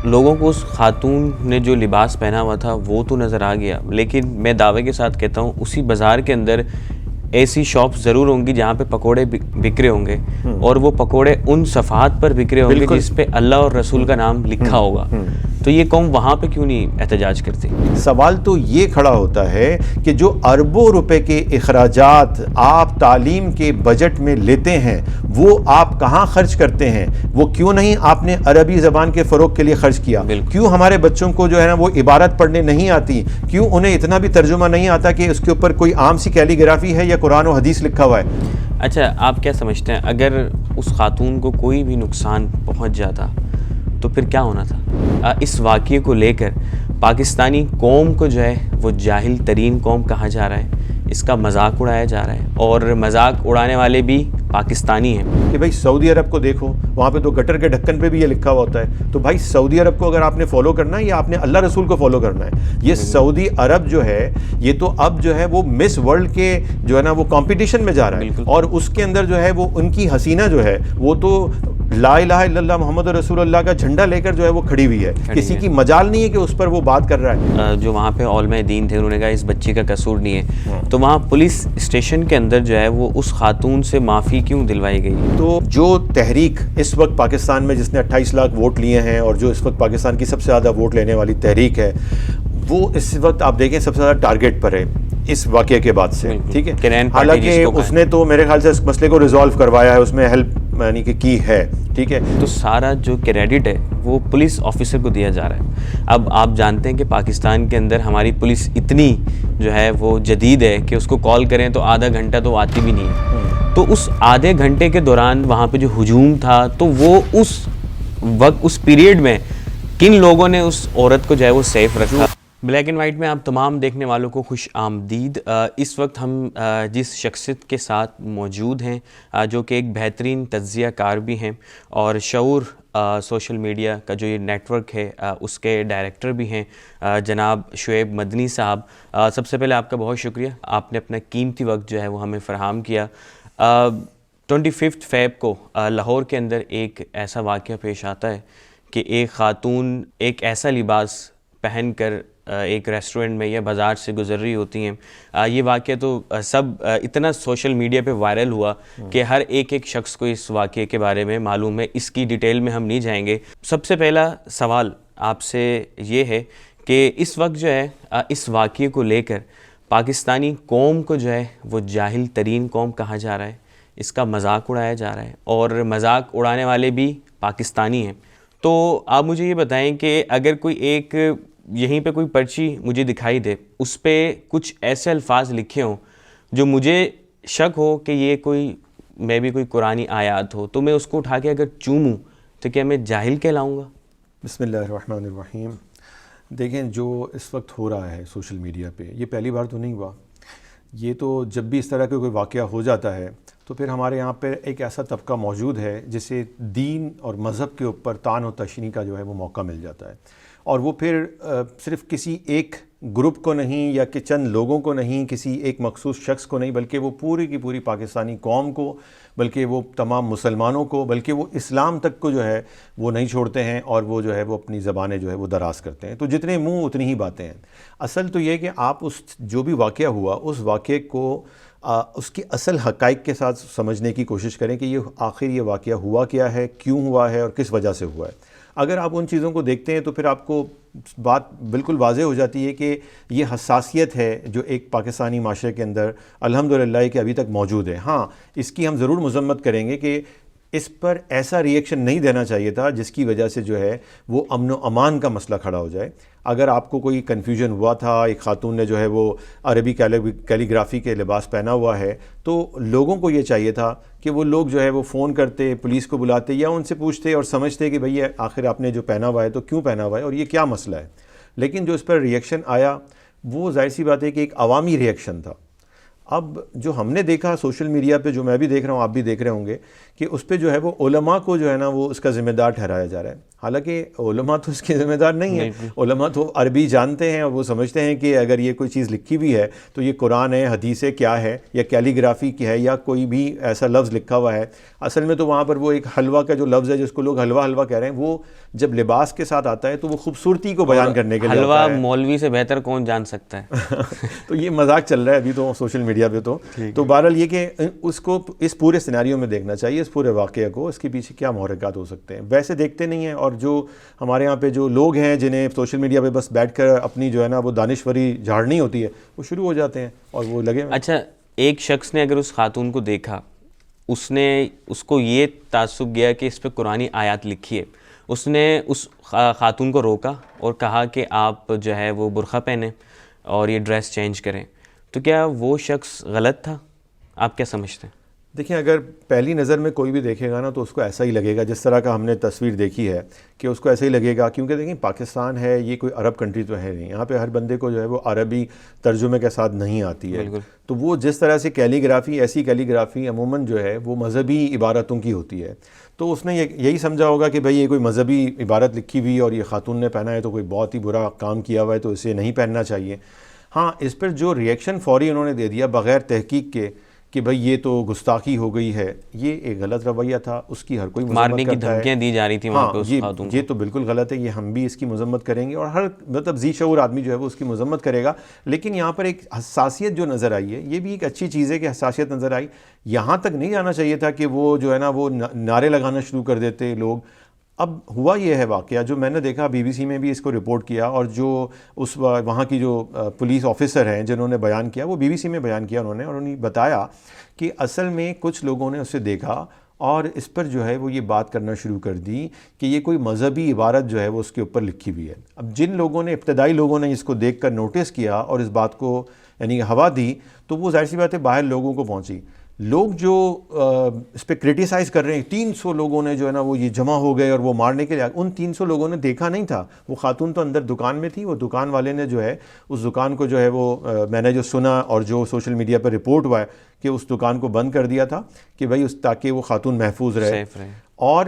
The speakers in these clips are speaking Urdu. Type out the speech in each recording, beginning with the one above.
لوگوں کو اس خاتون نے جو لباس پہنا ہوا تھا وہ تو نظر آ گیا، لیکن میں دعوے کے ساتھ کہتا ہوں اسی بازار کے اندر ایسی شاپ ضرور ہوں گی جہاں پہ پکوڑے بک رہے ہوں گے، اور وہ پکوڑے ان صفحات پر بک رہے ہوں گے جس پہ اللہ اور رسول کا نام لکھا ہوگا. تو یہ قوم وہاں پہ کیوں نہیں احتجاج کرتی؟ سوال تو یہ کھڑا ہوتا ہے کہ جو اربوں روپے کے اخراجات آپ تعلیم کے بجٹ میں لیتے ہیں وہ آپ کہاں خرچ کرتے ہیں؟ وہ کیوں نہیں آپ نے عربی زبان کے فروغ کے لیے خرچ کیا؟ کیوں ہمارے بچوں کو جو ہے نا وہ عبارت پڑھنے نہیں آتی؟ کیوں انہیں اتنا بھی ترجمہ نہیں آتا کہ اس کے اوپر کوئی عام سی کیلیگرافی ہے یا قرآن و حدیث لکھا ہوا ہے؟ اچھا، آپ کیا سمجھتے ہیں اگر اس خاتون کو کوئی بھی نقصان پہنچ جاتا تو پھر کیا ہونا تھا؟ اس واقعے کو لے کر پاکستانی قوم کو جو ہے وہ جاہل ترین قوم کہا جا رہا ہے، اس کا مذاق اڑایا جا رہا ہے، اور مذاق اڑانے والے بھی پاکستانی ہیں. کہ بھائی سعودی عرب کو دیکھو، وہاں پہ تو گٹر کے ڈھکن پہ بھی یہ لکھا ہوا ہوتا ہے. تو بھائی سعودی عرب کو اگر آپ نے فالو کرنا ہے یا آپ نے اللہ رسول کو فالو کرنا ہے؟ یہ سعودی عرب جو ہے یہ تو اب جو ہے وہ مس ورلڈ کے جو ہے نا وہ کمپٹیشن میں جا رہا ہے، اور اس کے اندر جو ہے وہ ان کی حسینہ جو ہے وہ تو لا الہ الا اللہ محمد رسول اللہ کا جھنڈا لے کر جو ہے وہ کھڑی ہوئی ہے. کسی کی مجال نہیں ہے کہ اس پر وہ بات کر رہا ہے. جو وہاں پہ علماء دین تھے انہوں نے کہا اس بچی کا قصور نہیں ہے، تو وہاں پولیس اسٹیشن کے اندر جو ہے وہ اس خاتون سے معافی کیوں دلوائی گئی؟ تو جو تحریک اس وقت پاکستان میں جس نے 28 لاکھ ووٹ لیے ہیں اور جو اس وقت پاکستان کی سب سے زیادہ ووٹ لینے والی تحریک ہے، وہ اس وقت آپ دیکھیں سب سے زیادہ ٹارگیٹ پر ہے اس واقعے کے بعد سے. ٹھیک ہے، حالانکہ اس نے تو میرے خیال سے اس مسئلے کو ریزالو کروایا ہے، اس میں ہیلپ یعنی کہ کی ہے. ٹھیک ہے، تو سارا جو کریڈٹ ہے وہ پولیس آفیسر کو دیا جا رہا ہے. اب آپ جانتے ہیں کہ پاکستان کے اندر ہماری پولیس اتنی جو ہے وہ جدید ہے کہ اس کو کال کریں تو آدھا گھنٹہ تو آتی بھی نہیں ہے. تو اس آدھے گھنٹے کے دوران وہاں پہ جو ہجوم تھا تو وہ اس وقت اس پیریڈ میں کن لوگوں نے اس عورت کو جو ہے وہ سیف رکھا؟ بلیک اینڈ وائٹ میں آپ تمام دیکھنے والوں کو خوش آمدید. اس وقت ہم جس شخصیت کے ساتھ موجود ہیں جو کہ ایک بہترین تجزیہ کار بھی ہیں اور شعور سوشل میڈیا کا جو یہ نیٹ ورک ہے اس کے ڈائریکٹر بھی ہیں، جناب شعیب مدنی صاحب. سب سے پہلے آپ کا بہت شکریہ، آپ نے اپنا قیمتی وقت جو ہے وہ ہمیں فراہم کیا. 25 فیب کو لاہور کے اندر ایک ایسا واقعہ پیش آتا ہے کہ ایک خاتون ایک ایسا لباس پہن کر ایک ریسٹورنٹ میں یا بازار سے گزر رہی ہوتی ہیں. یہ واقعہ تو سب اتنا سوشل میڈیا پہ وائرل ہوا کہ ہر ایک شخص کو اس واقعے کے بارے میں معلوم ہے. اس کی ڈیٹیل میں ہم نہیں جائیں گے. سب سے پہلا سوال آپ سے یہ ہے کہ اس وقت جو ہے اس واقعے کو لے کر پاکستانی قوم کو جو ہے وہ جاہل ترین قوم کہا جا رہا ہے، اس کا مذاق اڑایا جا رہا ہے، اور مذاق اڑانے والے بھی پاکستانی ہیں. تو آپ مجھے یہ بتائیں کہ اگر کوئی ایک یہیں پہ کوئی پرچی مجھے دکھائی دے، اس پہ کچھ ایسے الفاظ لکھے ہوں جو مجھے شک ہو کہ یہ کوئی میں بھی کوئی قرآنی آیات ہو، تو میں اس کو اٹھا کے اگر چوموں تو کیا میں جاہل کہلاؤں گا؟ بسم اللہ الرحمن الرحیم. دیکھیں جو اس وقت ہو رہا ہے سوشل میڈیا پہ، یہ پہلی بار تو نہیں ہوا. یہ تو جب بھی اس طرح کا کوئی واقعہ ہو جاتا ہے تو پھر ہمارے یہاں پہ ایک ایسا طبقہ موجود ہے جسے دین اور مذہب کے اوپر طعن و تشنیع کا جو ہے وہ موقع مل جاتا ہے. اور وہ پھر صرف کسی ایک گروپ کو نہیں یا کہ چند لوگوں کو نہیں، کسی ایک مخصوص شخص کو نہیں، بلکہ وہ پوری کی پوری پاکستانی قوم کو، بلکہ وہ تمام مسلمانوں کو، بلکہ وہ اسلام تک کو جو ہے وہ نہیں چھوڑتے ہیں، اور وہ جو ہے وہ اپنی زبانیں جو ہے وہ دراز کرتے ہیں. تو جتنے منہ اتنی ہی باتیں ہیں. اصل تو یہ کہ آپ اس جو بھی واقعہ ہوا اس واقعے کو اس کے اصل حقائق کے ساتھ سمجھنے کی کوشش کریں کہ یہ آخر یہ واقعہ ہوا کیا ہے، کیوں ہوا ہے اور کس وجہ سے ہوا ہے. اگر آپ ان چیزوں کو دیکھتے ہیں تو پھر آپ کو بات بالکل واضح ہو جاتی ہے کہ یہ حساسیت ہے جو ایک پاکستانی معاشرے کے اندر الحمدللہ کہ ابھی تک موجود ہے. ہاں، اس کی ہم ضرور مذمت کریں گے کہ اس پر ایسا ری ایکشن نہیں دینا چاہیے تھا جس کی وجہ سے جو ہے وہ امن و امان کا مسئلہ کھڑا ہو جائے. اگر آپ کو کوئی کنفیوژن ہوا تھا، ایک خاتون نے جو ہے وہ عربی کیلیگرافی کے لباس پہنا ہوا ہے، تو لوگوں کو یہ چاہیے تھا کہ وہ لوگ جو ہے وہ فون کرتے، پولیس کو بلاتے یا ان سے پوچھتے اور سمجھتے کہ بھئی آخر آپ نے جو پہنا ہوا ہے تو کیوں پہنا ہوا ہے اور یہ کیا مسئلہ ہے. لیکن جو اس پر ری ایکشن آیا وہ ظاہر سی بات ہے کہ ایک عوامی ری ایکشن تھا. اب جو ہم نے دیکھا سوشل میڈیا پہ، جو میں بھی دیکھ رہا ہوں آپ بھی دیکھ رہے ہوں گے، کہ اس پہ جو ہے وہ علماء کو جو ہے نا وہ اس کا ذمہ دار ٹھہرایا جا رہا ہے. حالانکہ علماء تو اس کے ذمہ دار نہیں ہیں. علماء تو عربی جانتے ہیں اور وہ سمجھتے ہیں کہ اگر یہ کوئی چیز لکھی ہوئی ہے تو یہ قرآن ہے, حدیث ہے, کیا ہے, یا کیلیگرافی کی ہے, یا کوئی بھی ایسا لفظ لکھا ہوا ہے. اصل میں تو وہاں پر وہ ایک حلوہ کا جو لفظ ہے جس کو لوگ حلوہ حلوہ کہہ رہے ہیں, وہ جب لباس کے ساتھ آتا ہے تو وہ خوبصورتی کو بیان کرنے کے لیے حلوہ ہوتا ہے. مولوی سے بہتر کون جان سکتا ہے. تو یہ مذاق چل رہا ہے ابھی تو سوشل میڈیا پہ. تو بہرحال یہ کہ اس کو اس پورے سیناریو میں دیکھنا چاہیے, اس پورے واقعے کو, اس کے پیچھے کیا محرکات ہو سکتے ہیں. ویسے دیکھتے نہیں ہیں, اور جو ہمارے یہاں پہ جو لوگ ہیں جنہیں سوشل میڈیا پہ بس بیٹھ کر اپنی جو ہے نا وہ دانشوری جھاڑنی ہوتی ہے, وہ شروع ہو جاتے ہیں اور وہ لگے. اچھا, ایک شخص نے اگر اس خاتون کو دیکھا, اس کو یہ تعصب گیا کہ اس پہ قرآنی آیات لکھی ہے, اس نے اس خاتون کو روکا اور کہا کہ آپ جو ہے وہ برقع پہنیں اور یہ ڈریس چینج کریں, تو کیا وہ شخص غلط تھا؟ آپ کیا سمجھتے ہیں؟ دیکھیں, اگر پہلی نظر میں کوئی بھی دیکھے گا نا تو اس کو ایسا ہی لگے گا, جس طرح کا ہم نے تصویر دیکھی ہے کہ اس کو ایسا ہی لگے گا. کیونکہ دیکھیں پاکستان ہے, یہ کوئی عرب کنٹری تو ہے نہیں, یہاں پہ ہر بندے کو جو ہے وہ عربی ترجمے کے ساتھ نہیں آتی ہے. تو وہ جس طرح سے کیلیگرافی, ایسی کیلیگرافی عموماً جو ہے وہ مذہبی عبارتوں کی ہوتی ہے, تو اس نے یہی سمجھا ہوگا کہ بھئی یہ کوئی مذہبی عبارت لکھی ہوئی اور یہ خاتون نے پہنا ہے تو کوئی بہت ہی برا کام کیا ہوا ہے, تو اسے نہیں پہننا چاہیے. ہاں, اس پر جو ریئیکشن فوری انہوں نے دے دیا بغیر تحقیق کے کہ بھئی یہ تو گستاخی ہو گئی ہے, یہ ایک غلط رویہ تھا. اس کی ہر کوئی مذمت مارنے کی کرتا ہے, دھمکیاں دی جا رہی تھیں وہاں پہ اس خاتون کو. یہ تو بالکل غلط ہے, یہ ہم بھی اس کی مذمت کریں گے, اور ہر مطلب ذی شعور آدمی جو ہے وہ اس کی مذمت کرے گا. لیکن یہاں پر ایک حساسیت جو نظر آئی ہے, یہ بھی ایک اچھی چیز ہے کہ حساسیت نظر آئی. یہاں تک نہیں جانا چاہیے تھا کہ وہ جو ہے نا وہ نعرے لگانا شروع کر دیتے لوگ. اب ہوا یہ ہے واقعہ جو میں نے دیکھا, بی بی سی میں بھی اس کو رپورٹ کیا, اور جو اس وہاں کی جو پولیس آفیسر ہیں جنہوں نے بیان کیا, وہ بی بی سی میں بیان کیا انہوں نے, اور انہیں بتایا کہ اصل میں کچھ لوگوں نے اسے دیکھا اور اس پر جو ہے وہ یہ بات کرنا شروع کر دی کہ یہ کوئی مذہبی عبارت جو ہے وہ اس کے اوپر لکھی ہوئی ہے. اب جن لوگوں نے, ابتدائی لوگوں نے اس کو دیکھ کر نوٹس کیا اور اس بات کو یعنی ہوا دی, تو وہ ظاہر سی بات ہے باہر لوگوں کو پہنچی. لوگ جو اس پہ کرٹیسائز کر رہے ہیں, 300 لوگوں نے جو ہے نا وہ یہ جمع ہو گئے اور وہ مارنے کے لیے, ان 300 لوگوں نے دیکھا نہیں تھا. وہ خاتون تو اندر دکان میں تھی, وہ دکان والے نے جو ہے اس دکان کو جو ہے وہ میں نے جو سنا اور جو سوشل میڈیا پر رپورٹ ہوا ہے کہ اس دکان کو بند کر دیا تھا کہ بھائی تاکہ وہ خاتون محفوظ رہے. اور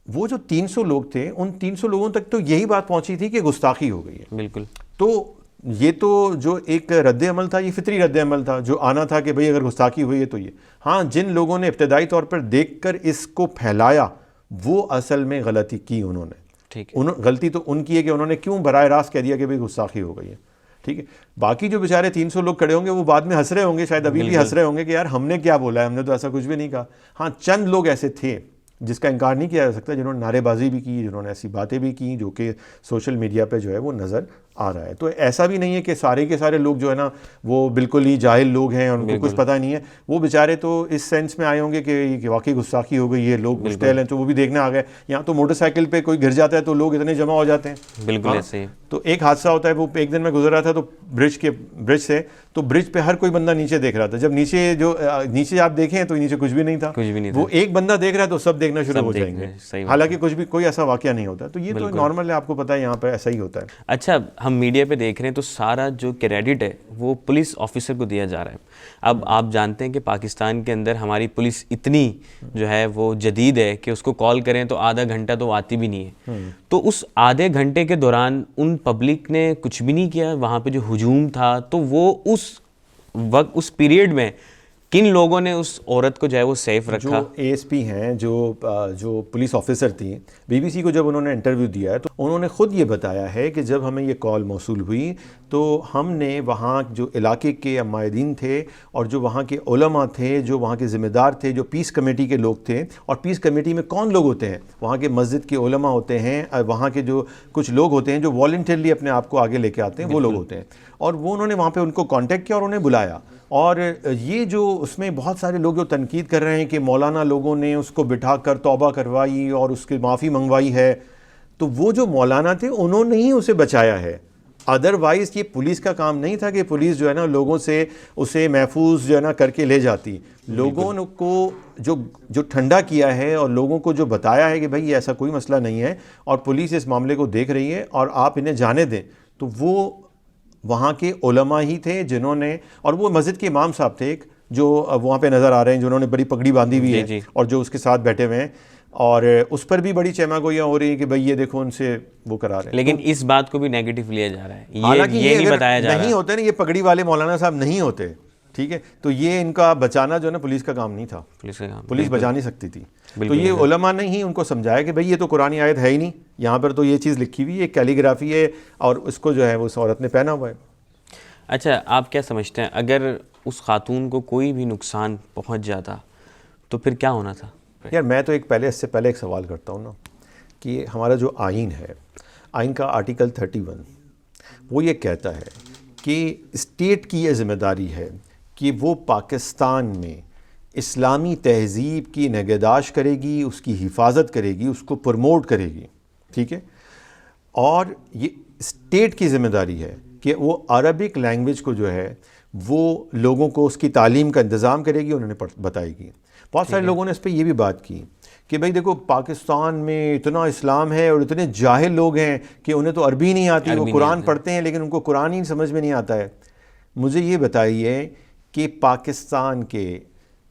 وہ جو 300 لوگ تھے, ان 300 لوگوں تک تو یہی بات پہنچی تھی کہ گستاخی ہو گئی ہے. بالکل. تو یہ تو جو ایک رد عمل تھا, یہ فطری رد عمل تھا جو آنا تھا کہ بھئی اگر گستاخی ہوئی ہے تو یہ. ہاں, جن لوگوں نے ابتدائی طور پر دیکھ کر اس کو پھیلایا وہ اصل میں غلطی کی انہوں نے. غلطی تو ان کی ہے کہ انہوں نے کیوں براہ راست کہہ دیا کہ بھئی گستاخی ہو گئی ہے. ٹھیک ہے, باقی جو بیچارے 300 لوگ کھڑے ہوں گے وہ بعد میں ہنس رہے ہوں گے, شاید ابھی بھی ہنس رہے ہوں گے کہ یار ہم نے کیا بولا ہے, ہم نے تو ایسا کچھ بھی نہیں کہا. ہاں, چند لوگ ایسے تھے جس کا انکار نہیں کیا جا سکتا, جنہوں نے نعرے بازی بھی کی, جنہوں نے ایسی باتیں بھی کی جو کہ سوشل میڈیا پہ جو ہے وہ نظر آ رہا ہے. تو ایسا بھی نہیں ہے کہ سارے کے سارے لوگ جو ہے نا وہ بالکل ہی جاہل لوگ ہیں اور ان کو کچھ پتہ نہیں ہے. وہ بیچارے تو اس سینس میں آئے ہوں گے کہ واقعی گستاخی ہو گئی ہے, لوگ مشتعل ہیں, تو وہ بھی دیکھنے آ گئے. یہاں تو موٹر سائیکل پہ کوئی گر جاتا ہے تو لوگ اتنے جمع ہو جاتے ہیں. بالکل ایسے ہی. تو ایک حادثہ ہوتا ہے, وہ ایک دن میں گزر رہا تھا تو برج سے, تو برج پہ ہر کوئی بندہ نیچے دیکھ رہا تھا. جب نیچے آپ دیکھیں تو نیچے کچھ بھی نہیں تھا, وہ ایک بندہ دیکھ رہا ہے تو سب دیکھنا شروع ہو جائیں گے, حالانکہ کچھ بھی کوئی ایسا واقعہ نہیں ہوتا. تو یہ تو نارمل ہے, آپ کو پتہ ہے یہاں پہ ایسا ہی ہوتا ہے. اچھا, ہم میڈیا پہ دیکھ رہے ہیں تو سارا جو کریڈٹ ہے وہ پولیس آفیسر کو دیا جا رہا ہے. اب آپ جانتے ہیں کہ پاکستان کے اندر ہماری پولیس اتنی جو ہے وہ جدید ہے کہ اس کو کال کریں تو آدھا گھنٹہ تو آتی بھی نہیں ہے. تو اس آدھے گھنٹے کے دوران ان پبلک نے کچھ بھی نہیں کیا, وہاں پہ جو ہجوم تھا تو وہ اس وقت اس پیریڈ میں کن لوگوں نے اس عورت کو جو ہے وہ سیف رکھا؟ جو اے ایس پی ہیں, جو پولیس آفیسر تھیں, بی بی سی کو جب انہوں نے انٹرویو دیا ہے تو انہوں نے خود یہ بتایا ہے کہ جب ہمیں یہ کال موصول ہوئی تو ہم نے وہاں جو علاقے کے عمائدین تھے اور جو وہاں کے علماء تھے, جو وہاں کے ذمہ دار تھے, جو پیس کمیٹی کے لوگ تھے, اور پیس کمیٹی میں کون لوگ ہوتے ہیں, وہاں کے مسجد کے علماء ہوتے ہیں, وہاں کے جو کچھ لوگ ہوتے ہیں جو والنٹیرلی اپنے آپ کو آگے لے کے آتے ہیں, وہ لوگ ہوتے ہیں. اور وہ انہوں نے وہاں پہ ان کو کانٹیکٹ کیا اور انہیں بلایا. اور یہ جو اس میں بہت سارے لوگ جو تنقید کر رہے ہیں کہ مولانا لوگوں نے اس کو بٹھا کر توبہ کروائی اور اس کی معافی منگوائی ہے, تو وہ جو مولانا تھے انہوں نے ہی اسے بچایا ہے. ادروائز یہ پولیس کا کام نہیں تھا کہ پولیس جو ہے نا لوگوں سے اسے محفوظ جو ہے نا کر کے لے جاتی. لوگوں کو جو ٹھنڈا کیا ہے اور لوگوں کو جو بتایا ہے کہ بھائی ایسا کوئی مسئلہ نہیں ہے اور پولیس اس معاملے کو دیکھ رہی ہے اور آپ انہیں جانے دیں, تو وہ وہاں کے علماء ہی تھے جنہوں نے, اور وہ مسجد کے امام صاحب تھے ایک جو وہاں پہ نظر آ رہے ہیں, جنہوں نے بڑی پگڑی باندھی ہوئی ہے اور جو اس کے ساتھ بیٹھے ہوئے ہیں, اور اس پر بھی بڑی چیما گوئیاں ہو رہی ہیں کہ بھئی یہ دیکھو ان سے وہ کرا رہے ہیں. لیکن اس بات کو بھی نیگیٹو لیا جا رہا ہے, حالانکہ یہ نہیں بتایا جا رہا نہیں ہوتے نا, یہ پگڑی والے مولانا صاحب نہیں ہوتے, ٹھیک ہے, تو یہ ان کا بچانا جو ہے نا پولیس کا کام نہیں تھا, پولیس کا کام, پولیس بچا نہیں سکتی تھی. تو یہ علماء نے ہی ان کو سمجھایا کہ بھئی یہ تو قرآن آیت ہے ہی نہیں, یہاں پر تو یہ چیز لکھی ہوئی ہے, کیلیگرافی ہے, اور اس کو جو ہے وہ اس عورت نے پہنا ہوا ہے. اچھا, آپ کیا سمجھتے ہیں اگر اس خاتون کو کوئی بھی نقصان پہنچ جاتا تو پھر کیا ہونا تھا؟ یار میں تو اس سے پہلے ایک سوال کرتا ہوں نا, کہ ہمارا جو آئین ہے, آئین کا آرٹیکل 31 وہ یہ کہتا ہے کہ اسٹیٹ کی یہ ذمہ داری ہے کہ وہ پاکستان میں اسلامی تہذیب کی نگہداشت کرے گی, اس کی حفاظت کرے گی, اس کو پروموٹ کرے گی, ٹھیک ہے, اور یہ اسٹیٹ کی ذمہ داری ہے کہ وہ عربک لینگویج کو جو ہے وہ لوگوں کو اس کی تعلیم کا انتظام کرے گی, انہوں نے بتائے گی. بہت سارے لوگوں نے اس پہ یہ بھی بات کی کہ بھئی دیکھو پاکستان میں اتنا اسلام ہے اور اتنے جاہل لوگ ہیں کہ انہیں تو عربی نہیں آتی, وہ قرآن پڑھتے ہیں لیکن ان کو قرآن ہی سمجھ میں نہیں آتا ہے. مجھے یہ بتائیے کہ پاکستان کے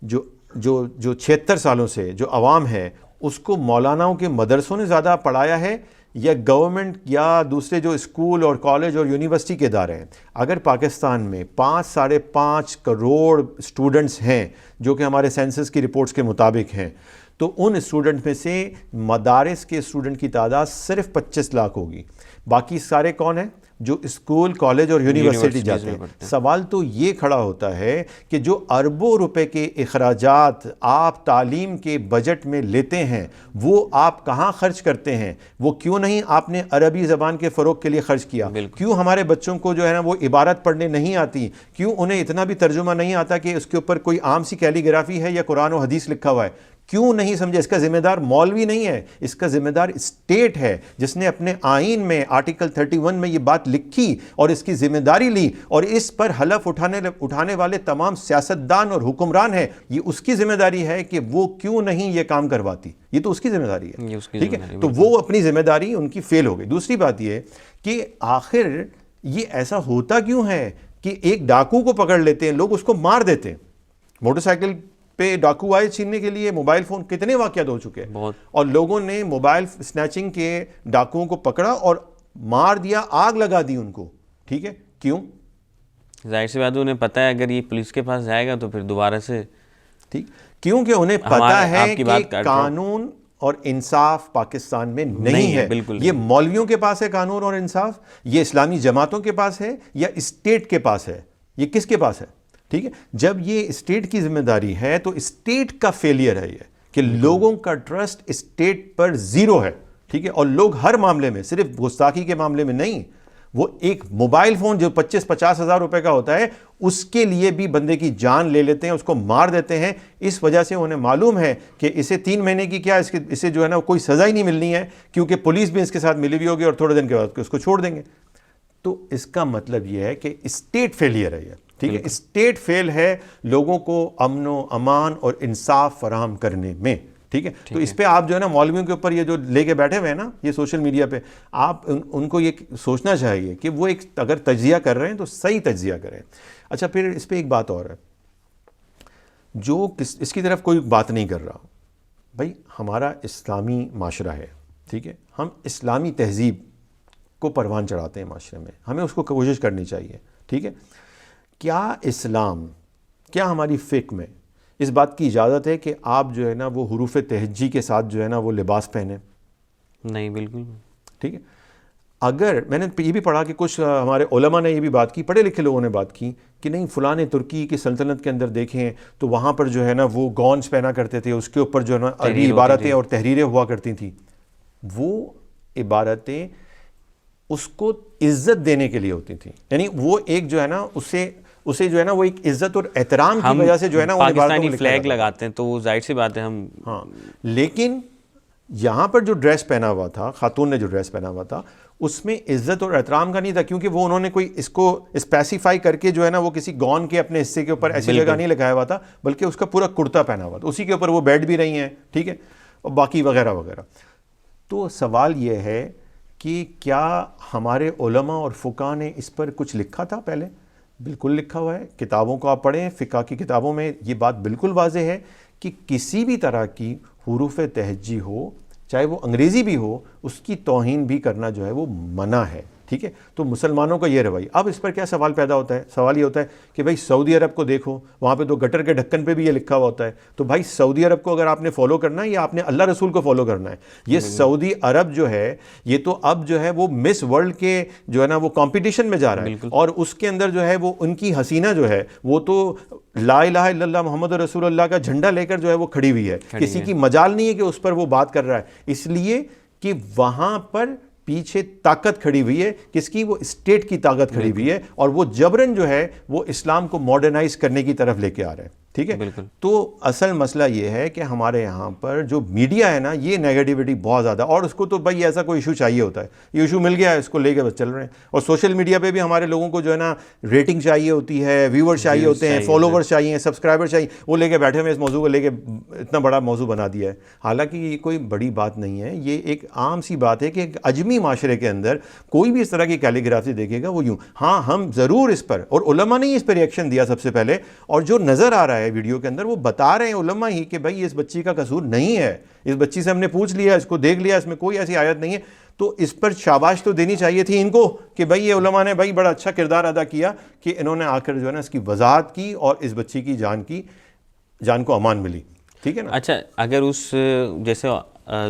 جو 76 سالوں سے جو عوام ہے اس کو مولاناؤں کے مدرسوں نے زیادہ پڑھایا ہے یا گورنمنٹ یا دوسرے جو اسکول اور کالج اور یونیورسٹی کے ادارے ہیں؟ اگر پاکستان میں 5.5 کروڑ اسٹوڈنٹس ہیں جو کہ ہمارے سینسس کی رپورٹس کے مطابق ہیں, تو ان اسٹوڈنٹ میں سے مدارس کے اسٹوڈنٹ کی تعداد صرف 25 لاکھ ہوگی. باقی سارے کون ہیں؟ جو اسکول, کالج اور یونیورسٹی جاتے ہیں. سوال تو یہ کھڑا ہوتا ہے کہ جو اربوں روپے کے اخراجات آپ تعلیم کے بجٹ میں لیتے ہیں وہ آپ کہاں خرچ کرتے ہیں؟ وہ کیوں نہیں آپ نے عربی زبان کے فروغ کے لیے خرچ کیا؟ کیوں ہمارے بچوں کو جو ہے نا وہ عبارت پڑھنے نہیں آتی؟ کیوں انہیں اتنا بھی ترجمہ نہیں آتا کہ اس کے اوپر کوئی عام سی کیلیگرافی ہے یا قرآن و حدیث لکھا ہوا ہے؟ کیوں نہیں سمجھے؟ اس کا ذمہ دار مولوی نہیں ہے, اس کا ذمہ دار اسٹیٹ ہے جس نے اپنے آئین میں آرٹیکل 31 میں یہ بات لکھی اور اس کی ذمہ داری لی, اور اس پر حلف اٹھانے والے تمام سیاستدان اور حکمران ہیں, یہ اس کی ذمہ داری ہے کہ وہ کیوں نہیں یہ کام کرواتی. یہ تو اس کی ذمہ داری ہے, ٹھیک ہے, تو وہ اپنی ذمہ داری ان کی فیل ہو گئی. دوسری بات یہ کہ آخر یہ ایسا ہوتا کیوں ہے کہ ایک ڈاکو کو پکڑ لیتے ہیں لوگ, اس کو مار دیتے ہیں. موٹر سائیکل پہ ڈاکو آئے چھیننے کے لیے, موبائل فون, کتنے واقعات ہو چکے ہیں, اور لوگوں نے موبائل سنیچنگ کے ڈاکوؤں کو پکڑا اور مار دیا, آگ لگا دی ان کو, ٹھیک ہے. کیوں؟ ظاہر سی بات ہے انہیں پتہ ہے اگر یہ پولیس کے پاس جائے گا تو پھر دوبارہ سے, ٹھیک, کیونکہ انہیں پتہ ہے کہ قانون اور انصاف پاکستان میں نہیں ہے. یہ مولویوں کے پاس ہے قانون اور انصاف, یہ اسلامی جماعتوں کے پاس ہے یا اسٹیٹ کے پاس ہے؟ یہ کس کے پاس ہے؟ ٹھیک ہے, جب یہ اسٹیٹ کی ذمہ داری ہے تو اسٹیٹ کا فیلئر ہے یہ کہ لوگوں کا ٹرسٹ اسٹیٹ پر زیرو ہے, ٹھیک ہے, اور لوگ ہر معاملے میں, صرف گستاخی کے معاملے میں نہیں, وہ ایک موبائل فون جو 25-50 ہزار روپے کا ہوتا ہے اس کے لیے بھی بندے کی جان لے لیتے ہیں, اس کو مار دیتے ہیں. اس وجہ سے انہیں معلوم ہے کہ اسے 3 مہینے کی کیا اسے جو ہے نا کوئی سزا ہی نہیں ملنی ہے, کیونکہ پولیس بھی اس کے ساتھ ملی ہوئی ہوگی اور تھوڑے دن کے بعد اس کو چھوڑ دیں گے. تو اس کا مطلب یہ ہے کہ اسٹیٹ فیلئر ہے یہ, ٹھیک ہے, اسٹیٹ فیل ہے لوگوں کو امن و امان اور انصاف فراہم کرنے میں, ٹھیک ہے. تو اس پہ آپ جو ہے نا مولویوں کے اوپر یہ جو لے کے بیٹھے ہوئے ہیں نا یہ سوشل میڈیا پہ, آپ ان کو یہ سوچنا چاہیے کہ وہ ایک اگر تجزیہ کر رہے ہیں تو صحیح تجزیہ کریں. اچھا, پھر اس پہ ایک بات اور ہے, جو اس کی طرف کوئی بات نہیں کر رہا, بھائی ہمارا اسلامی معاشرہ ہے, ٹھیک ہے, ہم اسلامی تہذیب کو پروان چڑھاتے ہیں معاشرے میں, ہمیں اس کو کوشش کرنی چاہیے, ٹھیک ہے. کیا اسلام, کیا ہماری فقہ میں اس بات کی اجازت ہے کہ آپ جو ہے نا وہ حروف تہجی کے ساتھ جو ہے نا وہ لباس پہنیں؟ نہیں, بالکل, ٹھیک ہے. اگر میں نے یہ بھی پڑھا کہ کچھ ہمارے علماء نے یہ بھی بات کی, پڑھے لکھے لوگوں نے بات کی کہ نہیں فلاں ترکی کی سلطنت کے اندر دیکھیں تو وہاں پر جو ہے نا وہ گونز پہنا کرتے تھے, اس کے اوپر جو ہے نا عربی عبارتیں اور تحریریں ہوا کرتی تھیں. وہ عبارتیں اس کو عزت دینے کے لیے ہوتی تھیں, یعنی وہ ایک جو ہے نا اسے جو ہے نا وہ ایک عزت اور احترام کی وجہ سے جو ہے نا پاکستانی فلیگ لگاتے ہیں تو وہ ظاہر سی بات ہے ہم, ہاں, لیکن یہاں پر جو ڈریس پہنا ہوا تھا, خاتون نے جو ڈریس پہنا ہوا تھا, اس میں عزت اور احترام کا نہیں تھا, کیونکہ وہ انہوں نے کوئی اس کو اسپیسیفائی کر کے جو ہے نا وہ کسی گون کے اپنے حصے کے اوپر ایسی جگہ نہیں لگایا ہوا تھا, بلکہ اس کا پورا کرتا پہنا ہوا تھا, اسی کے اوپر وہ بیٹھ بھی رہی ہیں, ٹھیک ہے, اور باقی وغیرہ وغیرہ. تو سوال یہ ہے کہ کیا ہمارے علماء اور فقہاء نے اس پر کچھ لکھا تھا پہلے؟ بالکل لکھا ہوا ہے, کتابوں کو آپ پڑھیں, فقہ کی کتابوں میں یہ بات بالکل واضح ہے کہ کسی بھی طرح کی حروف تہجی ہو, چاہے وہ انگریزی بھی ہو, اس کی توہین بھی کرنا جو ہے وہ منع ہے. ٹھیک ہے, تو مسلمانوں کا یہ رویہ. اب اس پر کیا سوال پیدا ہوتا ہے؟ سوال یہ ہوتا ہے کہ بھائی سعودی عرب کو دیکھو, وہاں پہ تو گٹر کے ڈھکن پہ بھی یہ لکھا ہوا ہوتا ہے. تو بھائی سعودی عرب کو اگر آپ نے فالو کرنا ہے یا آپ نے اللہ رسول کو فالو کرنا ہے؟ یہ سعودی عرب جو ہے یہ تو اب جو ہے وہ مس ورلڈ کے جو ہے نا وہ کمپٹیشن میں جا رہا ہے, اور اس کے اندر جو ہے وہ ان کی حسینہ جو ہے وہ تو لا الہ الا اللہ محمد رسول اللہ کا جھنڈا لے کر جو ہے وہ کھڑی ہوئی ہے. کسی کی مجال نہیں ہے کہ اس پر وہ بات کر رہا ہے, اس لیے کہ وہاں پر پیچھے طاقت کھڑی ہوئی ہے. کس کی؟ وہ اسٹیٹ کی طاقت کھڑی ہوئی ہے, اور وہ جبرن جو ہے وہ اسلام کو ماڈرنائز کرنے کی طرف لے کے آ رہے ہیں. ٹھیک ہے, تو اصل مسئلہ یہ ہے کہ ہمارے یہاں پر جو میڈیا ہے نا, یہ نیگیٹیوٹی بہت زیادہ, اور اس کو تو بھائی ایسا کوئی ایشو چاہیے ہوتا ہے, یہ ایشو مل گیا ہے, اس کو لے کے بس چل رہے ہیں. اور سوشل میڈیا پہ بھی ہمارے لوگوں کو جو ہے نا ریٹنگ چاہیے ہوتی ہے, ویورز چاہیے ہوتے ہیں, فالوورز چاہیے, سبسکرائبر چاہیے, وہ لے کے بیٹھے ہوئے اس موضوع کو لے کے اتنا بڑا موضوع بنا دیا ہے. حالانکہ یہ کوئی بڑی بات نہیں ہے, یہ ایک عام سی بات ہے کہ ایک اجمی معاشرے کے اندر کوئی بھی اس طرح کی کیلیگرافی دیکھے گا وہ یوں. ہاں ہم ضرور اس پر, اور علماء نے اس پہ ریئیکشن دیا سب سے پہلے, اور جو نظر آ رہا ہے ویڈیو کے اندر وہ بتا رہے ہیں علماء ہی کہ بھائی اس بچی کا قصور نہیں ہے, اس بچی سے ہم نے پوچھ لیا, اس کو دیکھ لیا, اس میں کوئی ایسی آیت نہیں ہے. تو اس پر شاباش تو دینی چاہیے تھی ان کو کہ بھائی یہ علماء نے بھائی بڑا اچھا کردار ادا کیا کہ انہوں نے آ کر جو ہے نا اس کی وضاحت کی اور اس بچی کی جان کو امان ملی. ٹھیک ہے نا. اچھا, اگر اس جیسے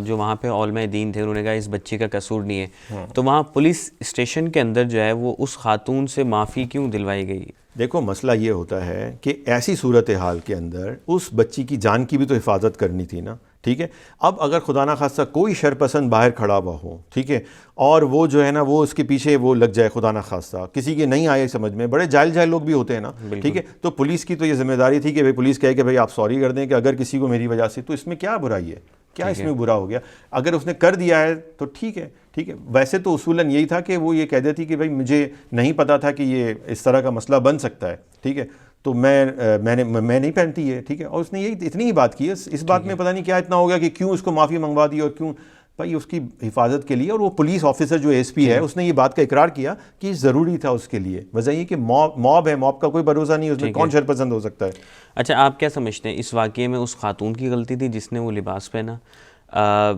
جو وہاں پہ علماء دین تھے انہوں نے کہا اس بچی کا قصور نہیں ہے, تو وہاں پولیس اسٹیشن کے اندر جو ہے وہ اس خاتون سے معافی کیوں دلوائی گئی؟ دیکھو مسئلہ یہ ہوتا ہے کہ ایسی صورتحال کے اندر اس بچی کی جان کی بھی تو حفاظت کرنی تھی نا. ٹھیک ہے, اب اگر خدا نہ خواستہ کوئی شر پسند باہر کھڑا ہوا ہو, ٹھیک ہے, اور وہ جو ہے نا وہ اس کے پیچھے وہ لگ جائے, خدا نہ خواستہ کسی کے نہیں آئے سمجھ میں, بڑے جاہل لوگ بھی ہوتے ہیں نا. ٹھیک ہے, تو پولیس کی تو یہ ذمہ داری تھی کہ بھائی پولیس کہے کہ بھائی آپ سوری کر دیں کہ اگر کسی کو میری وجہ سے, تو اس میں کیا برائی ہے, کیا اس میں برا ہو گیا؟ اگر اس نے کر دیا ہے تو ٹھیک ہے. ٹھیک ہے, ویسے تو اصولاً یہی تھا کہ وہ یہ کہہ دیتی کہ بھائی مجھے نہیں پتا تھا کہ یہ اس طرح کا مسئلہ بن سکتا ہے. ٹھیک ہے, تو میں نہیں پہنتی ہے. ٹھیک ہے, اور اس نے یہی اتنی ہی بات کی ہے. اس بات میں پتہ نہیں کیا اتنا ہو گیا کہ کیوں اس کو معافی منگوا دی, اور کیوں بھائی اس کی حفاظت کے لیے. اور وہ پولیس آفیسر جو ایس پی ہے اس نے یہ بات کا اقرار کیا کہ یہ ضروری تھا اس کے لیے. وجہ یہ کہ موب ہے, موب کا کوئی بھروسہ نہیں, اس میں کون شر پسند ہو سکتا ہے. اچھا, آپ کیا سمجھتے ہیں اس واقعے میں اس خاتون کی غلطی تھی جس نے وہ لباس پہنا,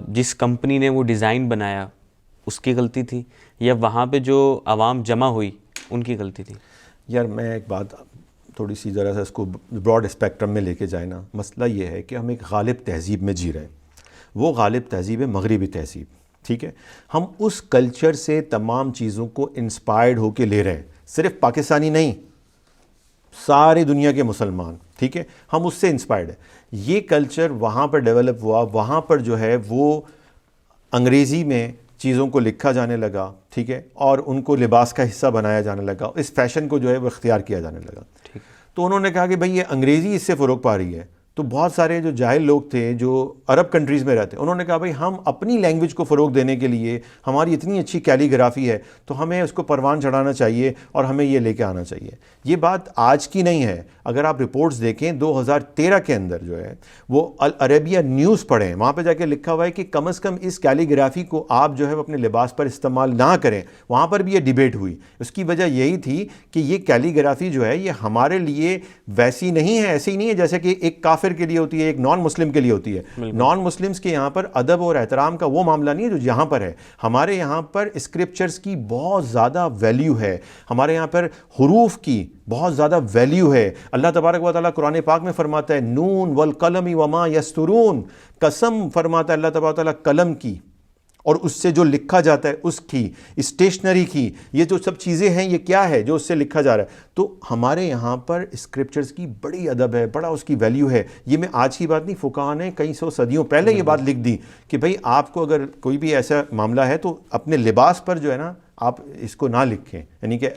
جس کمپنی نے وہ ڈیزائن بنایا اس کی غلطی تھی, یا وہاں پہ جو عوام جمع ہوئی ان کی غلطی تھی؟ یار میں ایک بات تھوڑی سی ذرا سا اس کو براڈ اسپیکٹرم میں لے کے جائیں نا. مسئلہ یہ ہے کہ ہم ایک غالب تہذیب میں جی رہے ہیں. وہ غالب تہذیب ہے مغربی تہذیب. ٹھیک ہے, ہم اس کلچر سے تمام چیزوں کو انسپائرڈ ہو کے لے رہے ہیں, صرف پاکستانی نہیں, ساری دنیا کے مسلمان. ٹھیک ہے, ہم اس سے انسپائرڈ ہیں. یہ کلچر وہاں پر ڈیولپ ہوا, وہاں پر جو ہے وہ انگریزی میں چیزوں کو لکھا جانے لگا. ٹھیک ہے, اور ان کو لباس کا حصہ بنایا جانے لگا, اس فیشن کو جو ہے وہ اختیار کیا جانے لگا. تو انہوں نے کہا کہ بھئی یہ انگریزی اس سے فروغ پا رہی ہے. تو بہت سارے جو جاہل لوگ تھے جو عرب کنٹریز میں رہتے, انہوں نے کہا بھئی ہم اپنی لینگویج کو فروغ دینے کے لیے, ہماری اتنی اچھی کیلیگرافی ہے تو ہمیں اس کو پروان چڑھانا چاہیے اور ہمیں یہ لے کے آنا چاہیے. یہ بات آج کی نہیں ہے. اگر آپ رپورٹس دیکھیں 2013 کے اندر جو ہے وہ العربیہ نیوز پڑھیں, وہاں پہ جا کے لکھا ہوا ہے کہ کم از کم اس کیلیگرافی کو آپ جو ہے اپنے لباس پر استعمال نہ کریں. وہاں پر بھی یہ ڈیبیٹ ہوئی. اس کی وجہ یہی تھی کہ یہ کیلیگرافی جو ہے یہ ہمارے لیے ویسی نہیں ہے, ایسی نہیں ہے جیسے کہ ایک کافر کے لیے ہوتی ہے, ایک نان مسلم کے لیے ہوتی ہے. نان مسلمز کے یہاں پر ادب اور احترام کا وہ معاملہ نہیں ہے جو یہاں پر ہے. ہمارے یہاں پر اسکرپچرز کی بہت زیادہ ویلیو ہے, ہمارے یہاں پر حروف کی بہت زیادہ ویلیو ہے. اللہ تبارک و تعالیٰ قرآن پاک میں فرماتا ہے نون والقلم وما یسطرون, قسم فرماتا ہے اللہ تبارک و تعالیٰ قلم کی اور اس سے جو لکھا جاتا ہے اس کی, اسٹیشنری کی, یہ جو سب چیزیں ہیں یہ کیا ہے جو اس سے لکھا جا رہا ہے. تو ہمارے یہاں پر اسکرپچرز کی بڑی ادب ہے, بڑا اس کی ویلیو ہے. یہ میں آج کی بات نہیں, فقہاء نے کئی سو صدیوں پہلے یہ بات لکھ دی کہ بھئی آپ کو اگر کوئی بھی ایسا معاملہ ہے تو اپنے لباس پر جو ہے نا آپ اس کو نہ لکھیں, یعنی کہ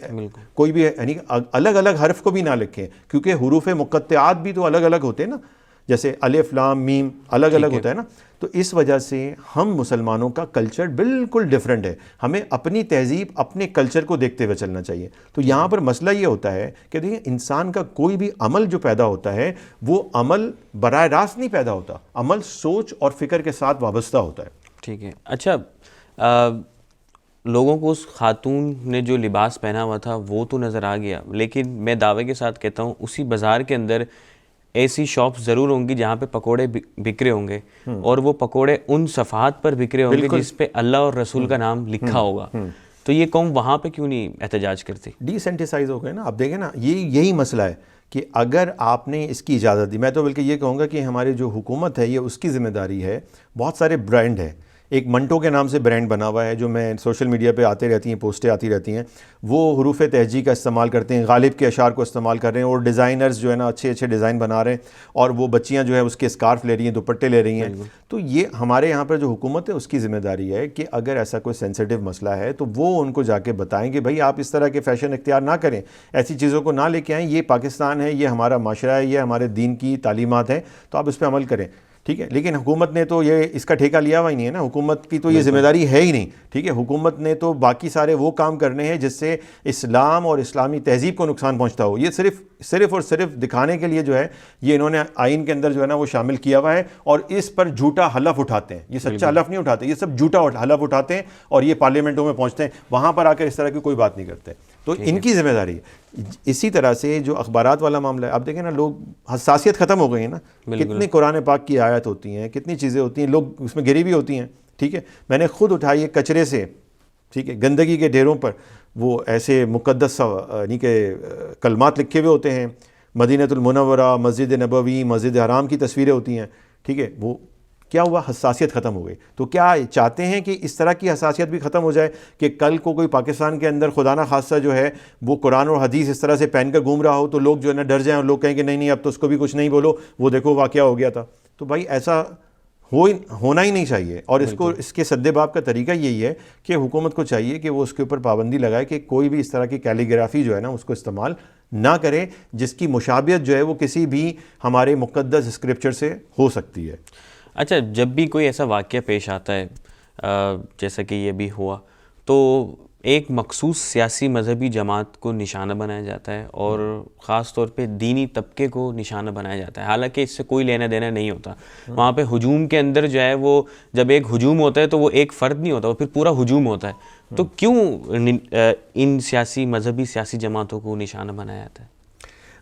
کوئی بھی یعنی الگ الگ حرف کو بھی نہ لکھیں, کیونکہ حروف مقطعات بھی تو الگ الگ ہوتے ہیں نا, جیسے الف لام میم الگ الگ ہوتا ہے نا. تو اس وجہ سے ہم مسلمانوں کا کلچر بالکل ڈیفرنٹ ہے. ہمیں اپنی تہذیب اپنے کلچر کو دیکھتے ہوئے چلنا چاہیے. تو یہاں پر مسئلہ یہ ہوتا ہے کہ دیکھیں انسان کا کوئی بھی عمل جو پیدا ہوتا ہے وہ عمل براہ راست نہیں پیدا ہوتا, عمل سوچ اور فکر کے ساتھ وابستہ ہوتا ہے. ٹھیک ہے. اچھا, لوگوں کو اس خاتون نے جو لباس پہنا ہوا تھا وہ تو نظر آ گیا, لیکن میں دعوے کے ساتھ کہتا ہوں اسی بازار کے اندر ایسی شاپس ضرور ہوں گی جہاں پہ پکوڑے بک رہے ہوں گے اور وہ پکوڑے ان صفحات پر بک رہے ہوں گے جس پہ اللہ اور رسول کا نام لکھا ہوگا. تو یہ قوم وہاں پہ کیوں نہیں احتجاج کرتی؟ ڈی سینٹیسائز ہو گئے نا. آپ دیکھیں نا, یہی مسئلہ ہے کہ اگر آپ نے اس کی اجازت دی, میں تو بلکہ یہ کہوں گا کہ ہماری جو حکومت ہے یہ اس کی ذمہ داری ہے. بہت سارے برانڈ ہیں, ایک منٹو کے نام سے برانڈ بنا ہوا ہے جو میں سوشل میڈیا پہ آتے رہتی ہیں, پوسٹیں آتی رہتی ہیں, وہ حروف تہجی کا استعمال کرتے ہیں, غالب کے اشعار کو استعمال کر رہے ہیں, اور ڈیزائنرز جو ہے نا اچھے اچھے ڈیزائن بنا رہے ہیں, اور وہ بچیاں جو ہے اس کے اسکارف لے رہی ہیں, دوپٹے لے رہی ہیں. تو یہ ہمارے یہاں پر جو حکومت ہے اس کی ذمہ داری ہے کہ اگر ایسا کوئی سینسیٹیو مسئلہ ہے تو وہ ان کو جا کے بتائیں کہ بھائی آپ اس طرح کے فیشن اختیار نہ کریں, ایسی چیزوں کو نہ لے کے آئیں, یہ پاکستان ہے, یہ ہمارا معاشرہ ہے, یہ ہمارے دین کی تعلیمات ہیں, تو آپ اس پہ عمل کریں. ٹھیک ہے, لیکن حکومت نے تو یہ اس کا ٹھیکہ لیا ہوا ہی نہیں ہے نا, حکومت کی تو یہ ذمہ داری ہے ہی نہیں. ٹھیک ہے, حکومت نے تو باقی سارے وہ کام کرنے ہیں جس سے اسلام اور اسلامی تہذیب کو نقصان پہنچتا ہو. یہ صرف اور صرف دکھانے کے لیے جو ہے یہ انہوں نے آئین کے اندر جو ہے نا وہ شامل کیا ہوا ہے, اور اس پر جھوٹا حلف اٹھاتے ہیں. یہ سچا حلف نہیں اٹھاتے, یہ سب جھوٹا حلف اٹھاتے ہیں, اور یہ پارلیمنٹوں میں پہنچتے ہیں, وہاں پر آ کر اس طرح کی کوئی بات نہیں کرتے. تو ان کی ذمہ داری ہے. اسی طرح سے جو اخبارات والا معاملہ ہے, اب دیکھیں نا, لوگ حساسیت ختم ہو گئی ہے نا. کتنی قرآن پاک کی آیت ہوتی ہیں, کتنی چیزیں ہوتی ہیں, لوگ اس میں گری بھی ہوتی ہیں. ٹھیک ہے, میں نے خود اٹھائی ہے کچرے سے, ٹھیک ہے, گندگی کے ڈھیروں پر وہ ایسے مقدس یعنی کہ کلمات لکھے ہوئے ہوتے ہیں, مدینۃ المنورہ, مسجد نبوی, مسجد حرام کی تصویریں ہوتی ہیں. ٹھیک ہے, وہ کیا ہوا, حساسیت ختم ہو گئی. تو کیا چاہتے ہیں کہ اس طرح کی حساسیت بھی ختم ہو جائے کہ کل کو کوئی پاکستان کے اندر خدا نہ خاصہ جو ہے وہ قرآن اور حدیث اس طرح سے پہن کر گھوم رہا ہو تو لوگ جو ہے نا ڈر جائیں اور لوگ کہیں کہ نہیں اب تو اس کو بھی کچھ نہیں بولو, وہ دیکھو واقعہ ہو گیا تھا. تو بھائی ایسا ہونا ہی نہیں چاہیے, اور اس کے سدباب کا طریقہ یہی ہے کہ حکومت کو چاہیے کہ وہ اس کے اوپر پابندی لگائے کہ کوئی بھی اس طرح کی کیلیگرافی جو ہے نا اس کو استعمال نہ کرے جس کی مشابہت جو ہے وہ کسی بھی ہمارے مقدس اسکرپچر سے ہو سکتی ہے. اچھا, جب بھی کوئی ایسا واقعہ پیش آتا ہے جیسا کہ یہ بھی ہوا, تو ایک مخصوص سیاسی مذہبی جماعت کو نشانہ بنایا جاتا ہے اور خاص طور پہ دینی طبقے کو نشانہ بنایا جاتا ہے, حالانکہ اس سے کوئی لینا دینا نہیں ہوتا. وہاں پہ ہجوم کے اندر جو ہے وہ جب ایک ہجوم ہوتا ہے تو وہ ایک فرد نہیں ہوتا, وہ پھر پورا ہجوم ہوتا ہے. تو کیوں ان مذہبی سیاسی جماعتوں کو نشانہ بنایا جاتا ہے؟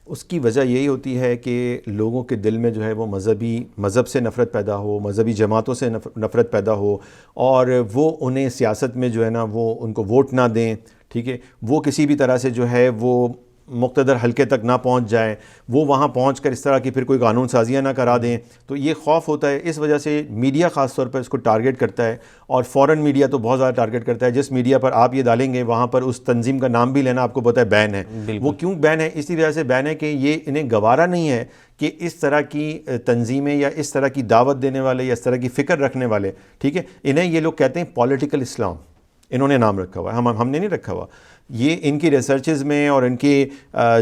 اس کی وجہ یہی ہوتی ہے کہ لوگوں کے دل میں جو ہے وہ مذہب سے نفرت پیدا ہو, مذہبی جماعتوں سے نفرت پیدا ہو, اور وہ انہیں سیاست میں جو ہے نا وہ ان کو ووٹ نہ دیں. ٹھیک ہے, وہ کسی بھی طرح سے جو ہے وہ مقتدر حلقے تک نہ پہنچ جائیں, وہ وہاں پہنچ کر اس طرح کی پھر کوئی قانون سازیاں نہ کرا دیں. تو یہ خوف ہوتا ہے, اس وجہ سے میڈیا خاص طور پر اس کو ٹارگٹ کرتا ہے, اور فورن میڈیا تو بہت زیادہ ٹارگٹ کرتا ہے. جس میڈیا پر آپ یہ ڈالیں گے وہاں پر اس تنظیم کا نام بھی لینا آپ کو پتہ ہے بین ہے. وہ کیوں بین ہے؟ اسی وجہ سے بین ہے کہ یہ انہیں گوارا نہیں ہے کہ اس طرح کی تنظیمیں یا اس طرح کی دعوت دینے والے یا اس طرح کی فکر رکھنے والے, ٹھیک ہے, انہیں یہ لوگ کہتے ہیں پولیٹیکل اسلام, انہوں نے نام رکھا ہوا ہے, ہم نے نہیں رکھا ہوا. یہ ان کی ریسرچز میں اور ان کے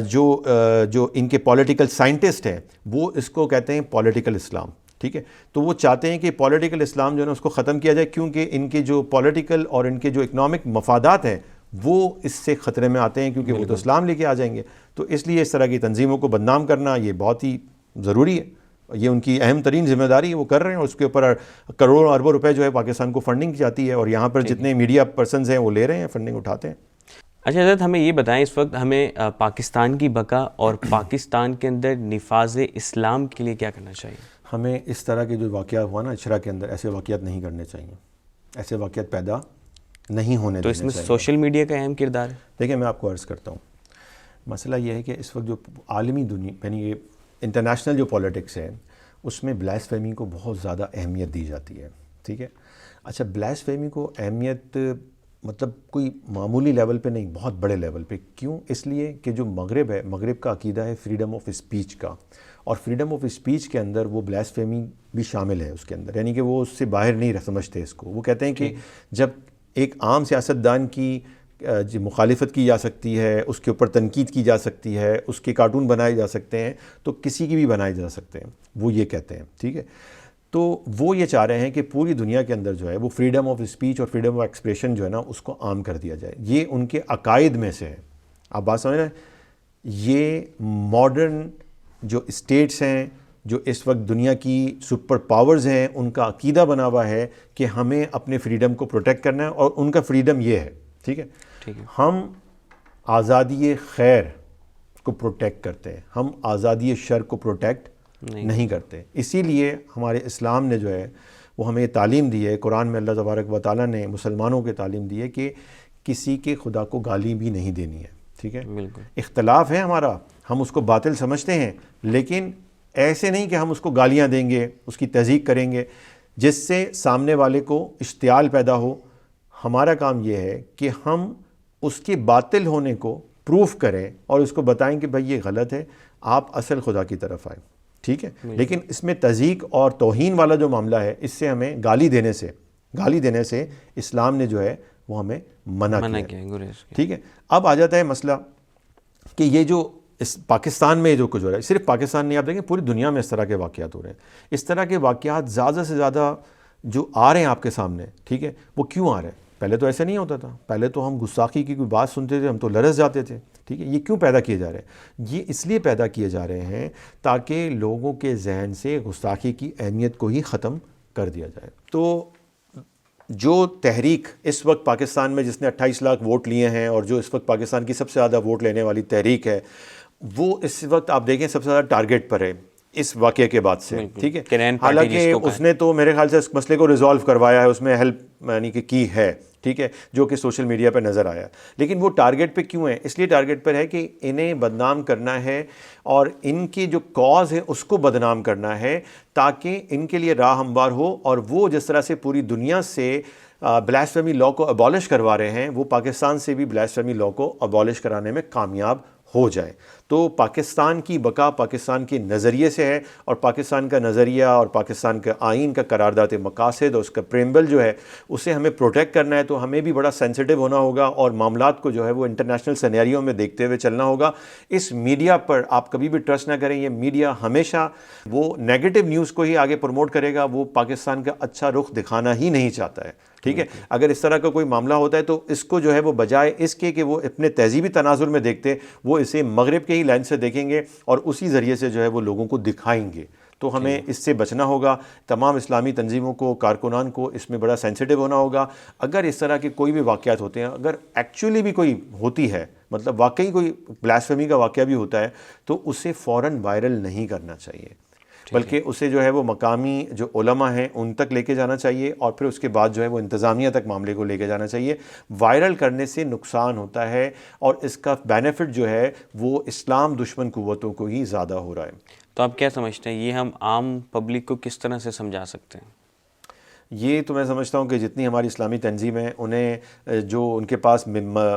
جو ان کے پولیٹیکل سائنٹسٹ ہیں وہ اس کو کہتے ہیں پولیٹیکل اسلام. ٹھیک ہے, تو وہ چاہتے ہیں کہ پولیٹیکل اسلام جو ہے نا اس کو ختم کیا جائے, کیونکہ ان کے جو پولیٹیکل اور ان کے جو اکنامک مفادات ہیں وہ اس سے خطرے میں آتے ہیں, کیونکہ وہ تو اسلام لے کے آ جائیں گے. تو اس لیے اس طرح کی تنظیموں کو بدنام کرنا یہ بہت ہی ضروری ہے, یہ ان کی اہم ترین ذمہ داری ہے, وہ کر رہے ہیں. اور اس کے اوپر کروڑوں اربوں روپے جو ہے پاکستان کو فنڈنگ کی جاتی ہے, اور یہاں پر جتنے میڈیا پرسنز ہیں وہ لے رہے ہیں, فنڈنگ اٹھاتے ہیں. اچھا حضرت, ہمیں یہ بتائیں اس وقت ہمیں پاکستان کی بقا اور پاکستان کے اندر نفاذ اسلام کے لیے کیا کرنا چاہیے؟ ہمیں اس طرح کے جو واقعہ ہوا نا اچھرا کے اندر, ایسے واقعات نہیں کرنے چاہیے, ایسے واقعات پیدا نہیں ہونے دینے چاہیے. تو اس میں سوشل میڈیا کا اہم کردار ہے. دیکھیں میں آپ کو عرض کرتا ہوں, مسئلہ یہ ہے کہ اس وقت جو عالمی دنیا یعنی یہ انٹرنیشنل جو پولیٹکس ہے اس میں بلاسفیمی کو بہت زیادہ اہمیت دی جاتی ہے. ٹھیک ہے, اچھا بلاسفیمی کو اہمیت مطلب کوئی معمولی لیول پہ نہیں, بہت بڑے لیول پہ. کیوں؟ اس لیے کہ جو مغرب ہے, مغرب کا عقیدہ ہے فریڈم آف اسپیچ کا, اور فریڈم آف اسپیچ کے اندر وہ بلاسفیمی بھی شامل ہے اس کے اندر, یعنی کہ وہ اس سے باہر نہیں سمجھتے اس کو. وہ کہتے ہیں کہ جب ایک عام سیاستدان کی مخالفت کی جا سکتی ہے, اس کے اوپر تنقید کی جا سکتی ہے, اس کے کارٹون بنائے جا سکتے ہیں, تو کسی کی بھی بنائے جا سکتے ہیں, وہ یہ کہتے ہیں. ٹھیک ہے, تو وہ یہ چاہ رہے ہیں کہ پوری دنیا کے اندر جو ہے وہ فریڈم آف اسپیچ اور فریڈم آف ایکسپریشن جو ہے نا اس کو عام کر دیا جائے. یہ ان کے عقائد میں سے ہے. آپ بات سمجھ رہے ہیں, یہ ماڈرن جو اسٹیٹس ہیں جو اس وقت دنیا کی سپر پاورز ہیں ان کا عقیدہ بنا ہوا ہے کہ ہمیں اپنے فریڈم کو پروٹیکٹ کرنا ہے, اور ان کا فریڈم یہ ہے. ٹھیک ہے, ہم آزادی خیر کو پروٹیکٹ کرتے ہیں, ہم آزادی شر کو پروٹیکٹ نہیں کرتے. اسی لیے ہمارے اسلام نے جو ہے وہ ہمیں تعلیم دی ہے, قرآن میں اللہ تبارک و تعالیٰ نے مسلمانوں کے تعلیم دی ہے کہ کسی کے خدا کو گالی بھی نہیں دینی ہے. ٹھیک ہے, بالکل اختلاف ہے ہمارا, ہم اس کو باطل سمجھتے ہیں, لیکن ایسے نہیں کہ ہم اس کو گالیاں دیں گے, اس کی تذیق کریں گے جس سے سامنے والے کو اشتعال پیدا ہو. ہمارا کام یہ ہے کہ ہم اس کے باطل ہونے کو پروف کریں اور اس کو بتائیں کہ بھائی یہ غلط ہے, آپ اصل خدا کی طرف آئیں. ٹھیک ہے, لیکن اس میں تذیق اور توہین والا جو معاملہ ہے, اس سے ہمیں گالی دینے سے اسلام نے جو ہے وہ ہمیں منع کیا ہے. ٹھیک ہے, اب آ جاتا ہے مسئلہ کہ یہ جو اس پاکستان میں جو کچھ ہو رہا ہے, صرف پاکستان نہیں, آپ دیکھیں پوری دنیا میں اس طرح کے واقعات ہو رہے ہیں. اس طرح کے واقعات زیادہ سے زیادہ جو آ رہے ہیں آپ کے سامنے, ٹھیک ہے, وہ کیوں آ رہے ہیں؟ پہلے تو ایسا نہیں ہوتا تھا. پہلے تو ہم گستاخی کی کوئی بات سنتے تھے ہم تو لرز جاتے تھے. ٹھیک ہے, یہ کیوں پیدا کیے جا رہے ہیں؟ یہ اس لیے پیدا کیے جا رہے ہیں تاکہ لوگوں کے ذہن سے گستاخی کی اہمیت کو ہی ختم کر دیا جائے. تو جو تحریک اس وقت پاکستان میں جس نے 28 لاکھ ووٹ لیے ہیں اور جو اس وقت پاکستان کی سب سے زیادہ ووٹ لینے والی تحریک ہے, وہ اس وقت آپ دیکھیں سب سے زیادہ ٹارگٹ پر ہے اس واقعے کے بعد سے. ٹھیک ہے, حالانکہ اس نے تو میرے خیال سے اس مسئلے کو ریزالو کروایا ہے, اس میں ہیلپ یعنی کہ کی ہے. ٹھیک ہے, جو کہ سوشل میڈیا پہ نظر آیا. لیکن وہ ٹارگٹ پہ کیوں ہے؟ اس لیے ٹارگٹ پر ہے کہ انہیں بدنام کرنا ہے اور ان کی جو کاز ہے اس کو بدنام کرنا ہے تاکہ ان کے لیے راہ ہموار ہو. اور وہ جس طرح سے پوری دنیا سے بلاسفیمی لاء کو ابالش کروا رہے ہیں, وہ پاکستان سے بھی بلاسفیمی لاء کو ابالش کرانے میں کامیاب ہو جائے. تو پاکستان کی بقا پاکستان کے نظریے سے ہے, اور پاکستان کا نظریہ اور پاکستان کا آئین کا قرارداد مقاصد اور اس کا پریمبل جو ہے اسے ہمیں پروٹیکٹ کرنا ہے. تو ہمیں بھی بڑا سینسٹیو ہونا ہوگا اور معاملات کو جو ہے وہ انٹرنیشنل سینیریو میں دیکھتے ہوئے چلنا ہوگا. اس میڈیا پر آپ کبھی بھی ٹرسٹ نہ کریں. یہ میڈیا ہمیشہ وہ نیگیٹو نیوز کو ہی آگے پروموٹ کرے گا, وہ پاکستان کا اچھا رخ دکھانا ہی نہیں چاہتا ہے. ٹھیک ہے, اگر اس طرح کا کوئی معاملہ ہوتا ہے تو اس کو جو ہے وہ بجائے اس کے کہ وہ اپنے تہذیبی تناظر میں دیکھتے, وہ اسے مغرب کے ہی لینس سے دیکھیں گے اور اسی ذریعے سے جو ہے وہ لوگوں کو دکھائیں گے. تو ہمیں اس سے بچنا ہوگا. تمام اسلامی تنظیموں کو, کارکنان کو اس میں بڑا سینسٹیو ہونا ہوگا. اگر اس طرح کے کوئی بھی واقعات ہوتے ہیں, اگر ایکچولی بھی کوئی ہوتی ہے, مطلب واقعی کوئی بلاسفیمی کا واقعہ بھی ہوتا ہے, تو اسے فوراً وائرل نہیں کرنا چاہیے, بلکہ اسے جو ہے وہ مقامی جو علماء ہیں ان تک لے کے جانا چاہیے اور پھر اس کے بعد جو ہے وہ انتظامیہ تک معاملے کو لے کے جانا چاہیے. وائرل کرنے سے نقصان ہوتا ہے اور اس کا بینیفٹ جو ہے وہ اسلام دشمن قوتوں کو ہی زیادہ ہو رہا ہے. تو آپ کیا سمجھتے ہیں یہ ہم عام پبلک کو کس طرح سے سمجھا سکتے ہیں؟ یہ تو میں سمجھتا ہوں کہ جتنی ہماری اسلامی تنظیم ہیں انہیں جو ان کے پاس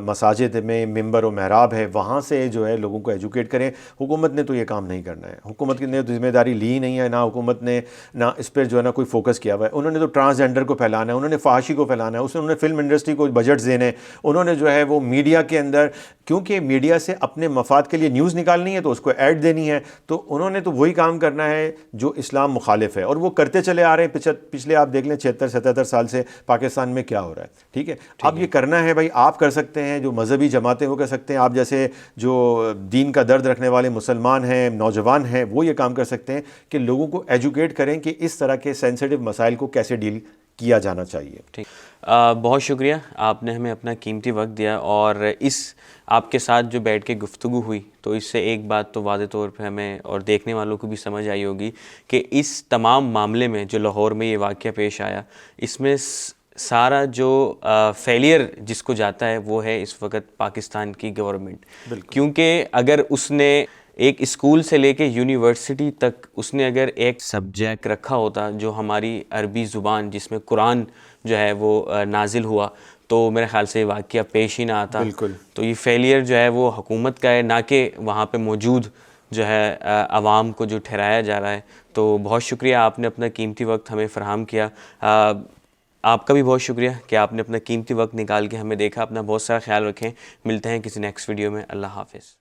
مساجد میں ممبر و محراب ہے وہاں سے جو ہے لوگوں کو ایجوکیٹ کریں. حکومت نے تو یہ کام نہیں کرنا ہے, حکومت نے تو ذمہ داری لی نہیں ہے, نہ حکومت نے نہ اس پر جو ہے نا کوئی فوکس کیا ہوا ہے. انہوں نے تو ٹرانسجینڈر کو پھیلانا ہے, انہوں نے فحاشی کو پھیلانا ہے, انہوں نے فلم انڈسٹری کو بجٹس دینے, انہوں نے جو ہے وہ میڈیا کے اندر, کیونکہ میڈیا سے اپنے مفاد کے لیے نیوز نکالنی ہے تو اس کو ایڈ دینی ہے, تو انہوں نے تو وہی کام کرنا ہے جو اسلام مخالف ہے, اور وہ کرتے چلے آ رہے ہیں. پچھلے آپ دیکھ لیں 76-77 سال سے پاکستان میں کیا ہو رہا ہے. ٹھیک ہے, اب یہ کرنا ہے بھائی, آپ کر سکتے ہیں, جو مذہبی جماعتیں وہ کر سکتے ہیں, آپ جیسے جو دین کا درد رکھنے والے مسلمان ہیں, نوجوان ہیں, وہ یہ کام کر سکتے ہیں کہ لوگوں کو ایجوکیٹ کریں کہ اس طرح کے سینسٹیو مسائل کو کیسے ڈیل کیا جانا چاہیے. ٹھیک, بہت شکریہ, آپ نے ہمیں اپنا قیمتی وقت دیا, اور اس آپ کے ساتھ جو بیٹھ کے گفتگو ہوئی تو اس سے ایک بات تو واضح طور پہ ہمیں اور دیکھنے والوں کو بھی سمجھ آئی ہوگی کہ اس تمام معاملے میں جو لاہور میں یہ واقعہ پیش آیا, اس میں سارا جو فیلئر جس کو جاتا ہے وہ ہے اس وقت پاکستان کی گورنمنٹ. کیونکہ اگر اس نے ایک اسکول سے لے کے یونیورسٹی تک اس نے اگر ایک سبجیکٹ رکھا ہوتا جو ہماری عربی زبان جس میں قرآن جو ہے وہ نازل ہوا, تو میرے خیال سے یہ واقعہ پیش ہی نہ آتا. بالکل. تو یہ فیلئر جو ہے وہ حکومت کا ہے, نہ کہ وہاں پہ موجود جو ہے عوام کو جو ٹھہرایا جا رہا ہے. تو بہت شکریہ, آپ نے اپنا قیمتی وقت ہمیں فراہم کیا. آپ کا بھی بہت شکریہ کہ آپ نے اپنا قیمتی وقت نکال کے ہمیں دیکھا. اپنا بہت سارا خیال رکھیں, ملتے ہیں کسی نیکسٹ ویڈیو میں. اللہ حافظ.